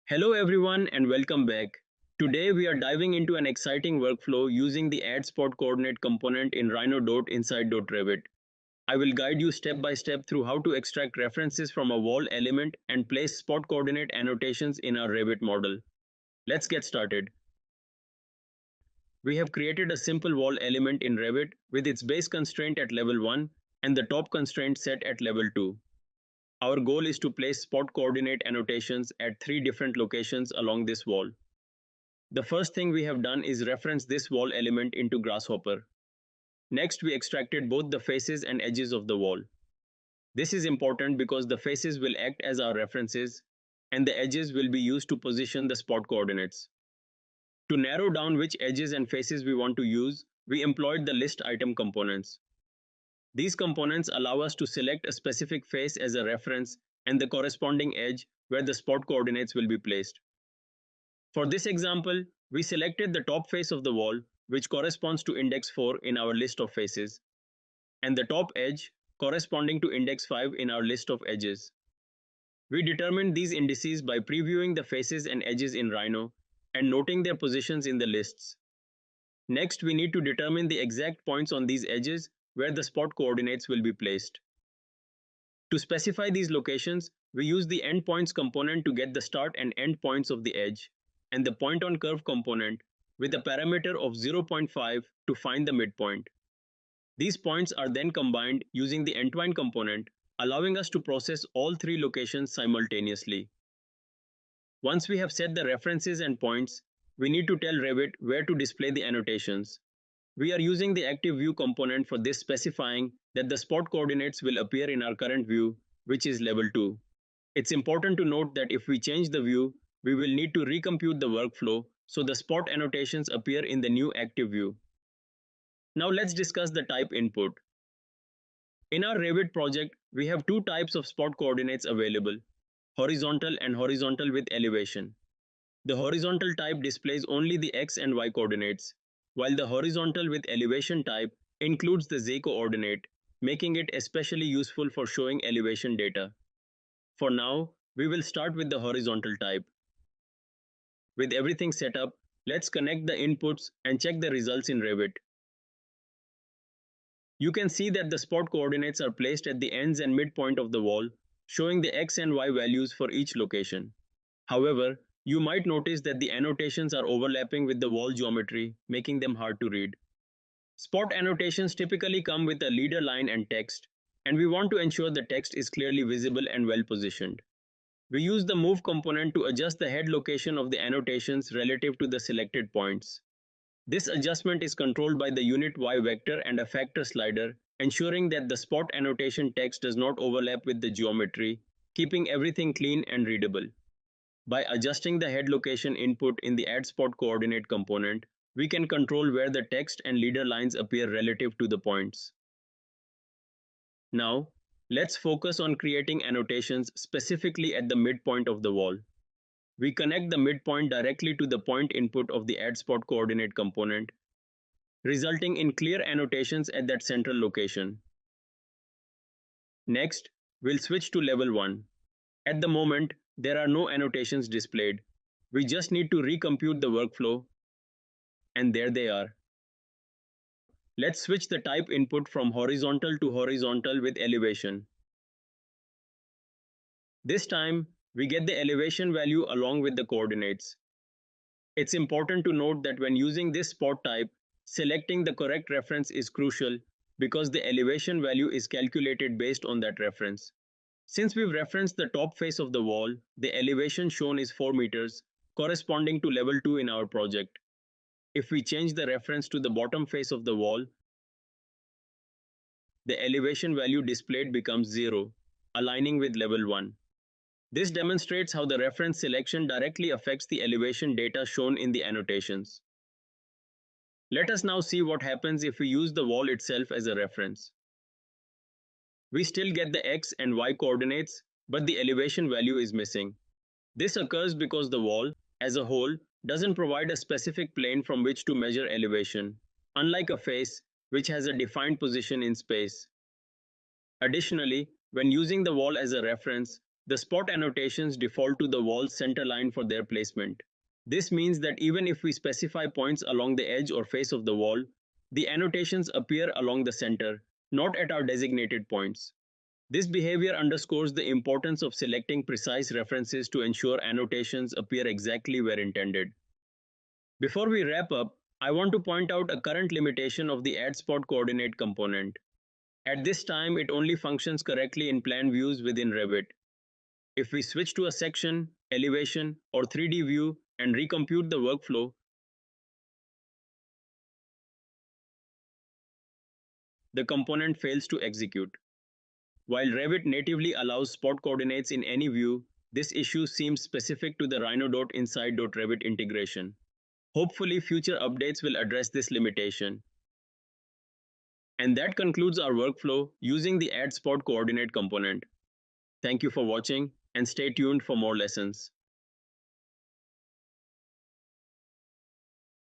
Hello everyone and welcome back. Today we are diving into an exciting workflow using the add spot coordinate component in Rhino.Inside.Revit. I will guide you step by step through how to extract references from a wall element and place spot coordinate annotations in our Revit model. Let's get started. We have created a simple wall element in Revit with its base constraint at level 1 and the top constraint set at level 2. Our goal is to place spot coordinate annotations at 3 different locations along this wall. The first thing we have done is reference this wall element into Grasshopper. Next, we extracted both the faces and edges of the wall. This is important because the faces will act as our references, and the edges will be used to position the spot coordinates. To narrow down which edges and faces we want to use, we employed the list item components. These components allow us to select a specific face as a reference and the corresponding edge where the spot coordinates will be placed. For this example, we selected the top face of the wall, which corresponds to index 4 in our list of faces, and the top edge corresponding to index 5 in our list of edges. We determined these indices by previewing the faces and edges in Rhino and noting their positions in the lists. Next, we need to determine the exact points on these edges where the spot coordinates will be placed. To specify these locations, we use the endpoints component to get the start and end points of the edge, and the point on curve component with a parameter of 0.5 to find the midpoint. These points are then combined using the entwine component, allowing us to process all 3 locations simultaneously. Once we have set the references and points, we need to tell Revit where to display the annotations. We are using the active view component for this, specifying that the spot coordinates will appear in our current view, which is level 2. It's important to note that if we change the view, we will need to recompute the workflow so the spot annotations appear in the new active view. Now let's discuss the type input. In our Revit project, we have 2 types of spot coordinates available: horizontal and horizontal with elevation. The horizontal type displays only the x and y coordinates, while the horizontal with elevation type includes the z coordinate, making it especially useful for showing elevation data. For now, we will start with the horizontal type. With everything set up, let's connect the inputs and check the results in Revit. You can see that the spot coordinates are placed at the ends and midpoint of the wall, showing the x and y values for each location. However, you might notice that the annotations are overlapping with the wall geometry, making them hard to read. Spot annotations typically come with a leader line and text, and we want to ensure the text is clearly visible and well positioned. We use the move component to adjust the head location of the annotations relative to the selected points. This adjustment is controlled by the unit y vector and a factor slider, ensuring that the spot annotation text does not overlap with the geometry, keeping everything clean and readable. By adjusting the head location input in the add spot coordinate component, we can control where the text and leader lines appear relative to the points. Now, let's focus on creating annotations specifically at the midpoint of the wall. We connect the midpoint directly to the point input of the add spot coordinate component, resulting in clear annotations at that central location. Next, we'll switch to level 1. At the moment, there are no annotations displayed. We just need to recompute the workflow, and there they are. Let's switch the type input from horizontal to horizontal with elevation. This time, we get the elevation value along with the coordinates. It's important to note that when using this spot type, selecting the correct reference is crucial because the elevation value is calculated based on that reference. Since we've referenced the top face of the wall, the elevation shown is 4 meters, corresponding to level 2 in our project. If we change the reference to the bottom face of the wall, the elevation value displayed becomes 0, aligning with level 1. This demonstrates how the reference selection directly affects the elevation data shown in the annotations. Let us now see what happens if we use the wall itself as a reference. We still get the x and y coordinates, but the elevation value is missing. This occurs because the wall, as a whole, doesn't provide a specific plane from which to measure elevation, unlike a face, which has a defined position in space. Additionally, when using the wall as a reference, The spot annotations default to the wall's center line for their placement. This means that even if we specify points along the edge or face of the wall, the annotations appear along the center, not at our designated points. This behavior underscores the importance of selecting precise references to ensure annotations appear exactly where intended. Before we wrap up, I want to point out a current limitation of the add spot coordinate component. At this time, it only functions correctly in plan views within Revit. If we switch to a section, elevation, or 3D view and recompute the workflow, the component fails to execute. While Revit natively allows spot coordinates in any view, this issue seems specific to the Rhino.Inside.Revit integration. Hopefully, future updates will address this limitation. And that concludes our workflow using the add spot coordinate component. Thank you for watching and stay tuned for more lessons.